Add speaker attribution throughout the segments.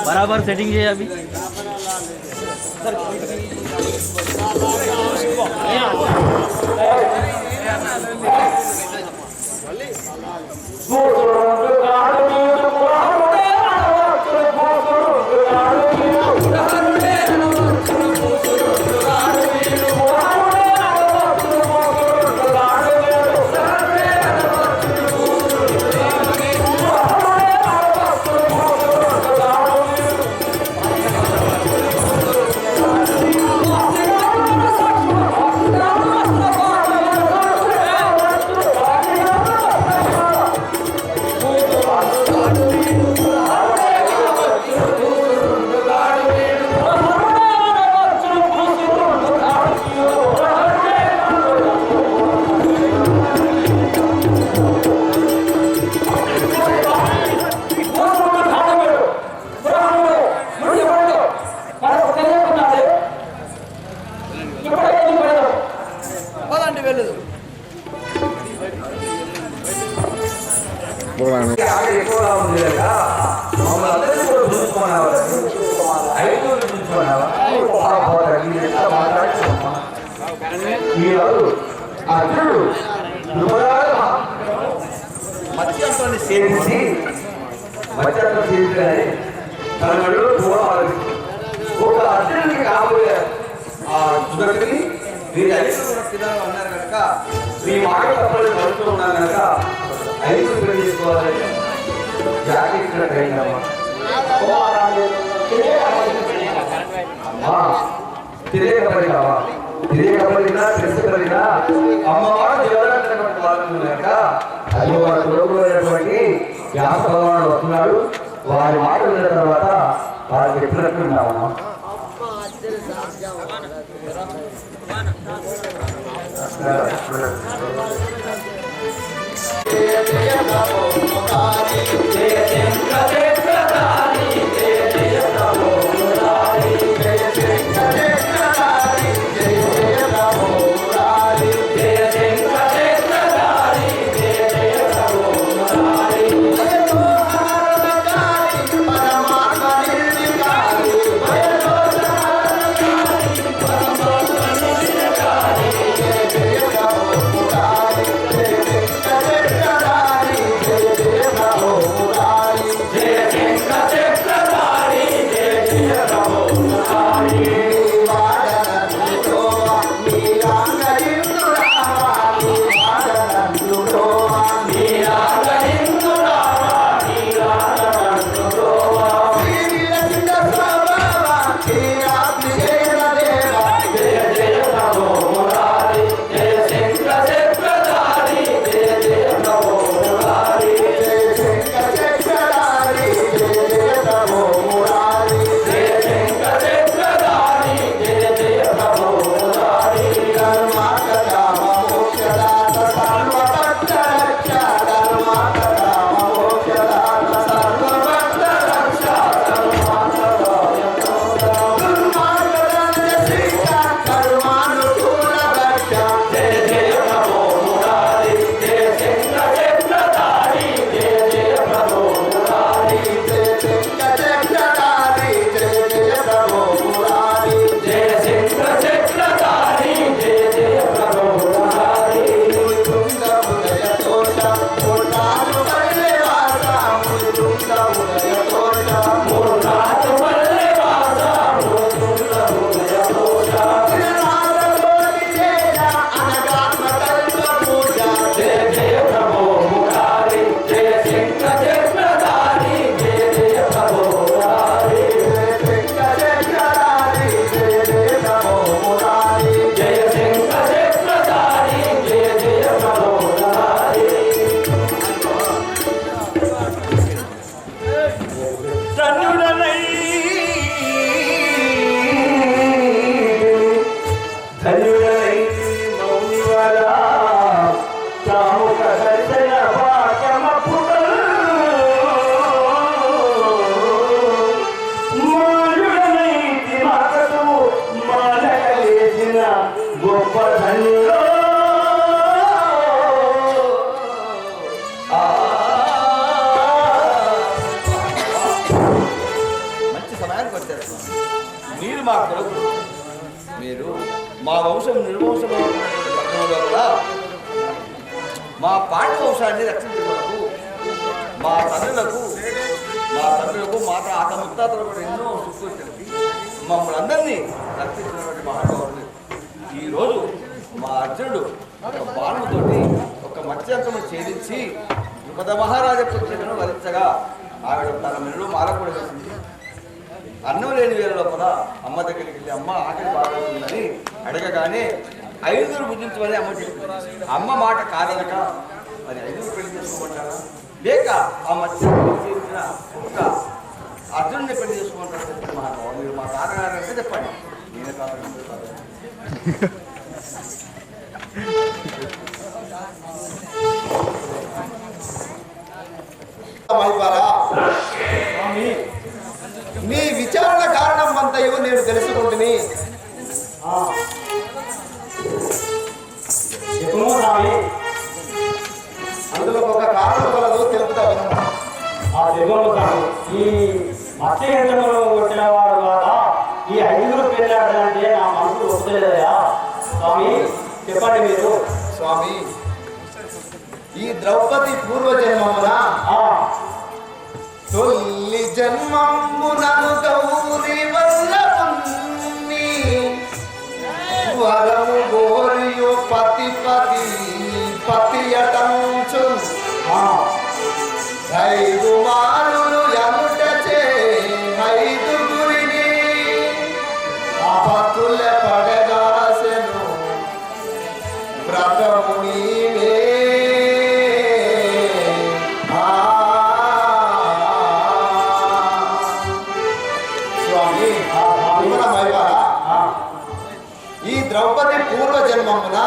Speaker 1: बराबर सेटिंग है अभी।
Speaker 2: మత్స్యంతో సేవించి మత్స్యంతో సేవించాలని తన మెడలో ఒక అర్జునుడికి కాబోయే ఆ సుదర్శని మీరు 5 సిద్ధంగా ఉన్నారు కనుక మీ మాట తప్పని నడుస్తూ ఉన్నారు కనుక 5 పెళ్లి చేసుకోవాలని జాగ్రత్త తెలియకపోయినావా తెలియకపోయినా తెలుసుకపోయినా అమ్మవారు దేవరాటువంటి వాళ్ళని కనుక అది వారి కొడుకులైనటువంటి వ్యాస భగవానుడు వస్తున్నాడు. వారి మాట విన్న తర్వాత వారు చెప్పినట్టు ఉన్నామమ్మా.
Speaker 3: Yeah.
Speaker 1: మీరు మా కొరకు మీరు మా వంశం నిర్వంశంలో కూడా మా పాండ్య వంశాన్ని రక్షించడానికి మా తండ్రులకు మాట ఆత ముత్తాతలు కూడా ఎన్నో సుఖులు తెలిపి మమ్మల్ని అందరినీ రక్షించినటువంటి మహానుభావులు ఈరోజు మా అర్జునుడు ఒక బాణముతోటి ఒక మత్స్యంత్రము ఛేదించి ద్రుపద మహారాజ పుత్రికను వరించగా ఆవిడ తన మెడలో మాల కూడా వేసింది. అన్నం లేని వేళ లోపల అమ్మ దగ్గరికి వెళ్ళి అమ్మ ఆకలి బాగుంటుందని అడగగానే 5 భుజించమని అమ్మ చెప్పింది. అమ్మ మాట కాదనక మరి 5 పెళ్లి చేసుకోమంటారా లేక ఆ మత్స్యంత్రం చేసిన ఒక అర్జునుడిని పెళ్లి చేసుకోమంటారు మహానుభావులు. మీరు మా తాతగారు అంటే చెప్పండి, నేనే తాతగారు.
Speaker 3: నీ విచారణ కారణం అంతయో నేను తెలుసుకుంటుని. అందులో ఒక కారణం కలదు తెలుపుతా.
Speaker 4: ఈ మత్స్యంత్రంలో కొట్టిన వాడు ద్వారా ఈ 5 పెళ్ళాడంటే నా మనసు ఒప్పులేదయా స్వామి, చెప్పండి మీరు.
Speaker 3: స్వామి, ఈ ద్రౌపది పూర్వజన్మమున తొల్లి జన్మమునను గౌరి వల్లముని వరము గోరియు పతి అటంచు 5 మారులు ఎనుటచే 5గురిని పతుల పడగాసెను వ్రతము నీవే. ఈ ద్రౌపది పూర్వజన్మమున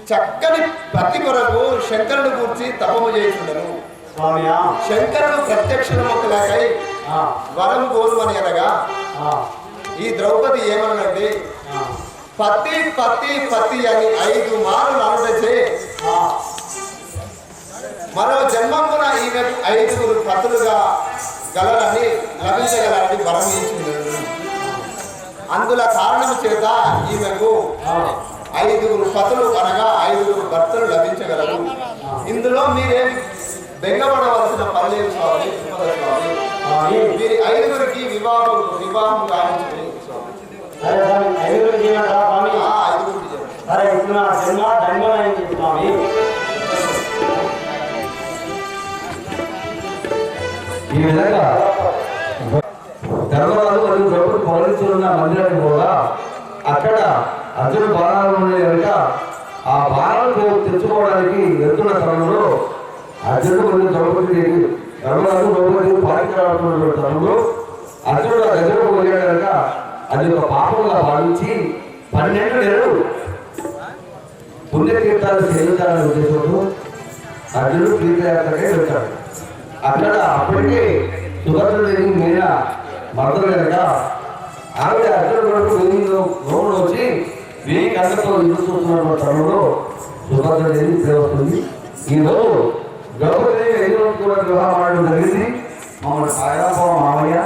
Speaker 3: చక్కని పతి కొరకు శంకరుడు కూర్చి తపము చేయుచుండెను. శంకరుడు ప్రత్యక్షముఖులకై వరం కోరుమని అనగా ఈ ద్రౌపది ఏమనండి, పతి పతి పతి అని 5 మార్లు అనుటచే మరో జన్మమున ఈమెకు 5 పతులుగా గలరని లభించగలని వరం ఇచ్చింది. అందుల కారణం చేత ఈమెకు 5 పతులు అనగా 5 భర్తలు లభించగలరు. ఇందులో మీరేమి బెంగపడవలసిన పర్లేదు స్వామి. వీరి 5గురికి వివాహం గావించుకుని
Speaker 2: ఈ విధంగా ధర్మరాజు మరియు ద్రౌపది పౌరించున్న మందిరాన్ని కూడా అక్కడ అర్జునుడు బాణాలు ఉన్నాయి కనుక ఆ బాణాలు తెచ్చుకోవడానికి వెళ్తున్న సమయంలో అర్జునుడు మరియు ద్రౌపది ధర్మరాజు ద్రౌపది పాటికి రావడం తరంలో అర్జునుడు ఆ గజకు వెళ్ళాడు కనుక అది ఒక పాపంగా భావించి 12 నెలలు పుణ్యతీర్థాలు చేయించాలని ఉద్దేశంతో అర్జునుడు తీర్థయాత్రకే వెళ్తాడు. అక్కడ అప్పటికే సుభద్రుడి మీద మరదలు కనుక ఆవిడ అర్జునుడు లోపల వచ్చి వీరి కళ్ళతో ఎదురు చూస్తున్న తరంలో సుభద్రుడి వస్తుంది. ఈరోజు ద్రౌపది 5 కూడా వివాహం ఆడడం జరిగింది. మమ్మల్ని సాయరాబాబు మామయ్య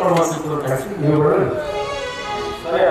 Speaker 2: ఆలోచించుకోవడం కలిసి నీవు కూడా
Speaker 4: సరే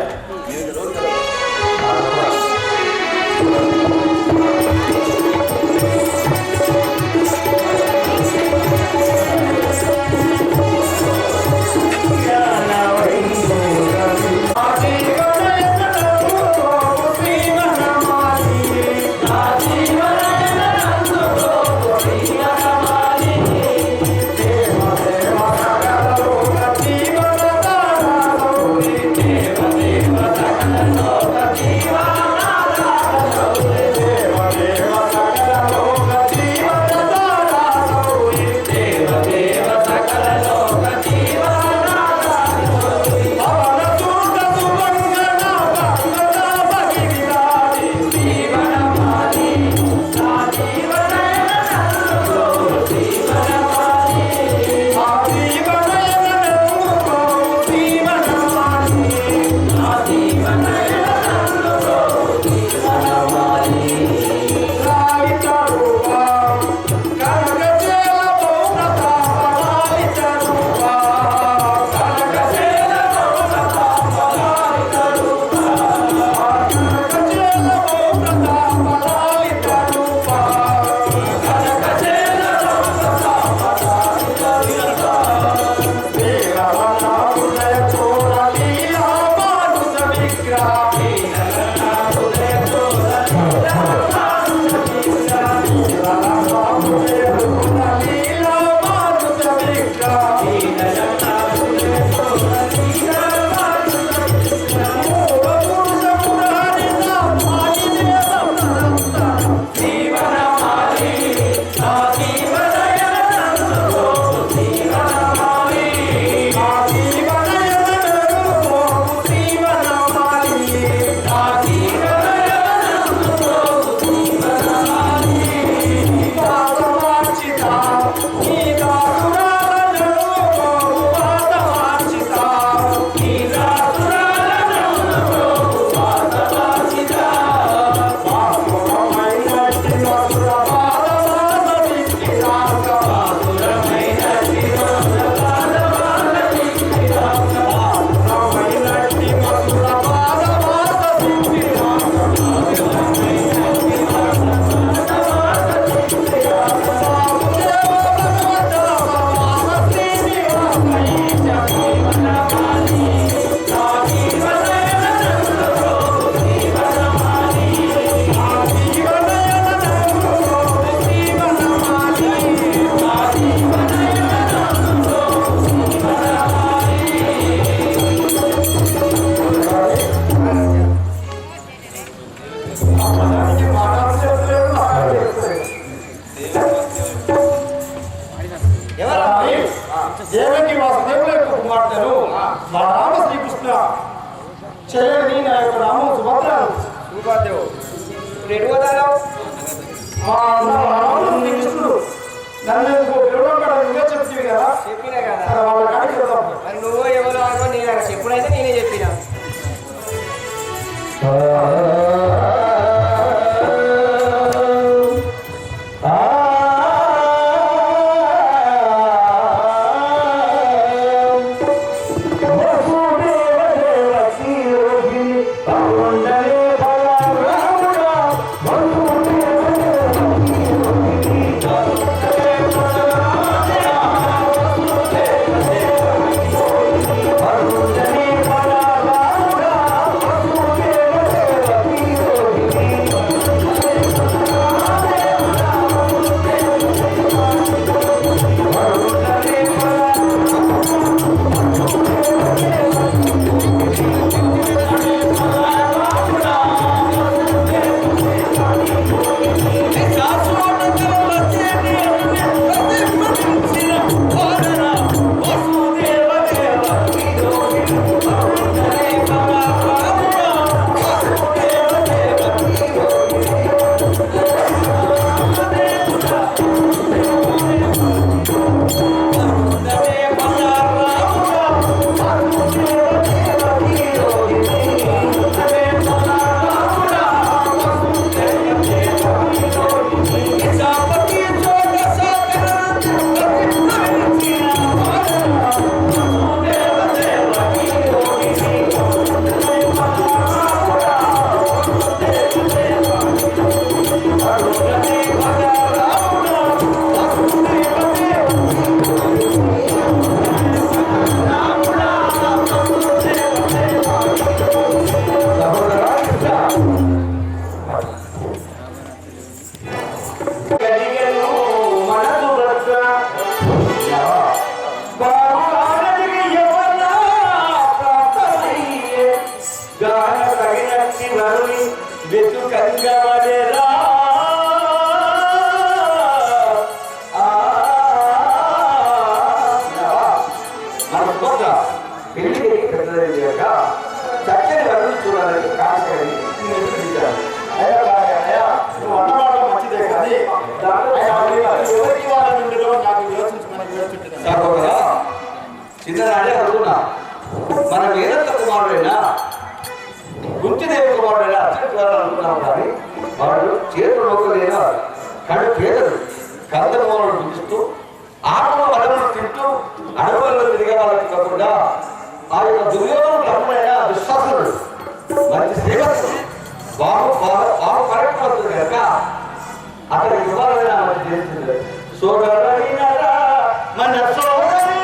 Speaker 4: దేవకి వాసుదేవుల యొక్క కుమార్తెను మా రామ శ్రీకృష్ణ చెల్లెని నా యొక్క రాము సుభద్రను
Speaker 1: సూపాదేవు ఇప్పుడు ఎటు పోతాను
Speaker 4: మా రాముడు శ్రీకృష్ణుడు నన్ను పిలవడం కూడా నువ్వే చెప్తివి కదా
Speaker 1: చెప్పినా కదా
Speaker 4: సరే వాళ్ళ కాడికి వెళ్దాం
Speaker 1: మరి నువ్వు ఎవరు అనుకో నేను చెప్పుడైతే నేనే చెప్పినా
Speaker 4: ఆ
Speaker 2: గాన తగినట్టి వరుని వెతుకంగవడెరా మన కోట పెళ్లికి పెద్దది లేక చక్కని వరుని చూడాలని కాశీ నిర్మించారు.
Speaker 4: నువ్వు అన్నమాట మంచిదే కానీ ఎవరికి వాళ్ళ నుండిలో నాకు
Speaker 1: సహోదరా, చిన్ననాడే అడుగున్నా, మన వేదంత కుమారుడైనా కుంతిదేవి కుమారుడైనా అర్జునుడు అనుకున్నాం కానీ వాడు చేతులు నొక్కలేని వాడు కడు పేదలు కందమూలను పిలుస్తూ ఆత్మ వదలను తింటూ అడవుల్లో తిరిగే వాళ్ళకి కాకుండా ఆ యొక్క దుర్యోగం తమ్ముడైన విశ్వాసుడు మంచి సేవకుడు బాగు పరకపోతుంది కనుక అతనికి ఇవ్వాలని మనకి తెలిసింది. సోదరుడైనరా మన సోదరి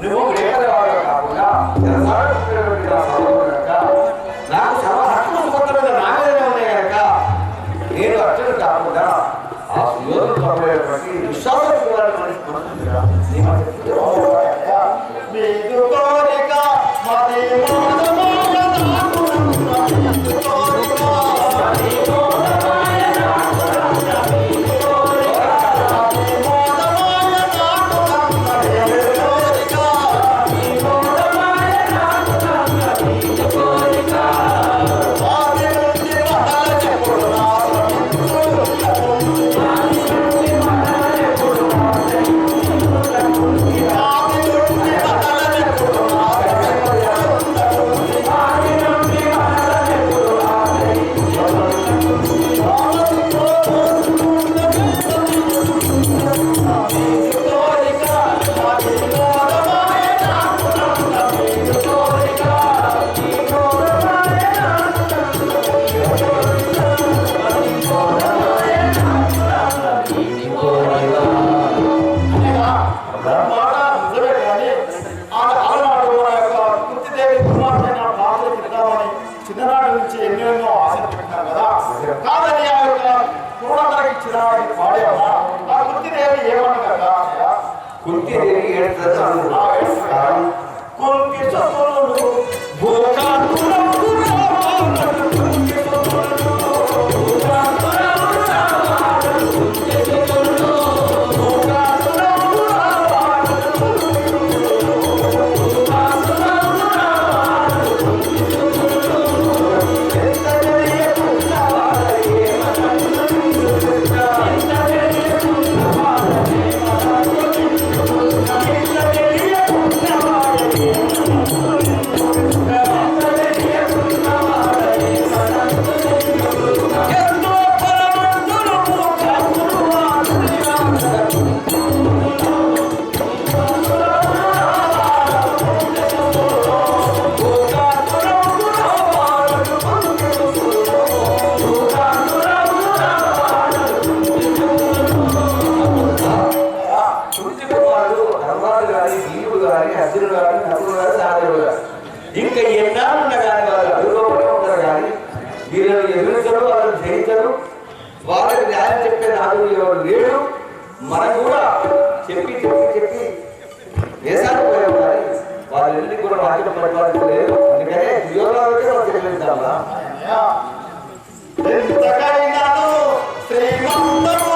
Speaker 1: నువ్వు రేపలేవాడు కాకుండా నాకు సర్వ హక్కులు స్వతంత్రంగా నా మీదనే ఉన్నాయి కనుక నేను అర్జునుడు కాకుండా ఆ సుయోధుడు తప్పేటువంటి విశ్వాసం
Speaker 4: చిన్ననాటి నుంచి ఎన్నెన్నో ఆశలు పెట్టారు కదా, కాదని ఆ యొక్క చూడడానికి చిన్ననాటి పాడేవా ఆ కుంతిదేవి ఏమన్నా కదా
Speaker 2: కుంతిదేవి
Speaker 4: కుంతి సతులు
Speaker 2: ఇంకా ఎన్నాళ్ళు కానీ వాళ్ళు అదుపులోనే ఉంటారు కానీ వీళ్ళని ఎదురించరు, వాళ్ళని జయించరు, వాళ్ళకి న్యాయం చెప్పే నాలుగు ఎవరు లేడు. మనం కూడా చెప్పి చెప్పి చెప్పి దేశానికి పోయాం కానీ వాళ్ళెందుకు కూడా వాటిని పట్టుకోవడానికి లేదు. అందుకనే దుర్యోధనుడికి మనం తెలియజేద్దామా
Speaker 4: శ్రీమంతము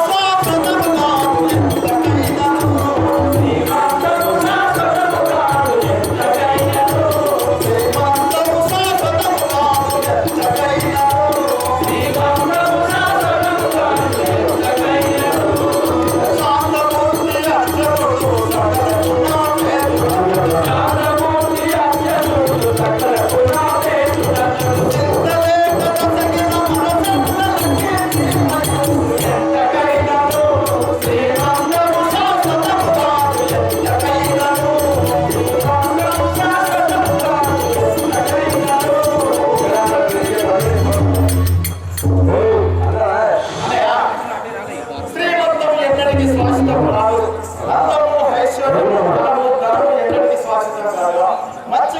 Speaker 4: ఎన్నటికీ శాశ్వతం కాదుగా. మంచి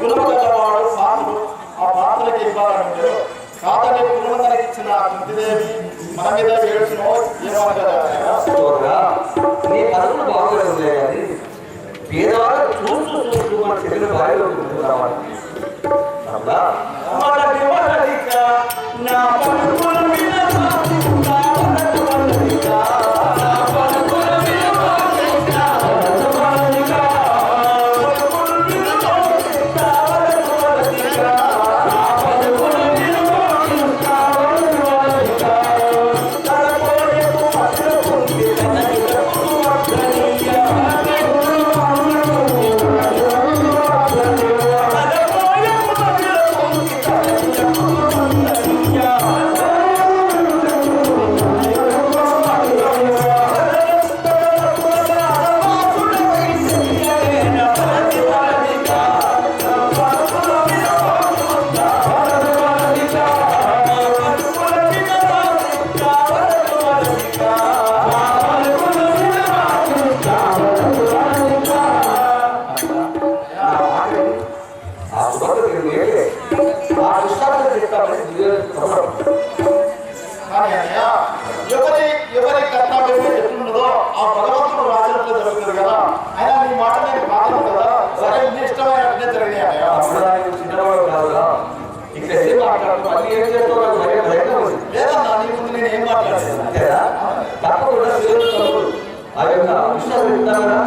Speaker 4: గుణం గలవాడు సాధుడు ఆ పాత్రకి ఇవ్వాలంటే కాదని పునరుద్ధరణకి ఇచ్చిన కుంతిదేవి మన మీద ఏడుచునో ఏమనగలరా?
Speaker 2: నీ పనులు బాగులేదు కానీ పేదవాళ్ళు చూస్తూ మన చెల్లిన బాయిలో రావాలి.
Speaker 4: నా పలుకుల మీద ఎవరి కర్తవ్యం ఎట్లున్నదో ఆ భగవంతుడు రాసినట్లు జరుగుతుంది కదా. అయినా నీ మాట నేను కాదు కదా. సరే నీ ఇష్టమైనట్లే జరిగినాయి.
Speaker 2: చిన్నవాడు కాదురా, ఇక్కడ ఏం మాట్లాడుతూ మళ్ళీ ఏం చేస్తావు?
Speaker 4: లేదన్నా నీ ముందు నేను ఏం మాట్లాడలేదు.
Speaker 2: అంతేనా? తప్పకుండా చేస్తున్నప్పుడు ఆ యొక్క విషయాలు చెప్తారా?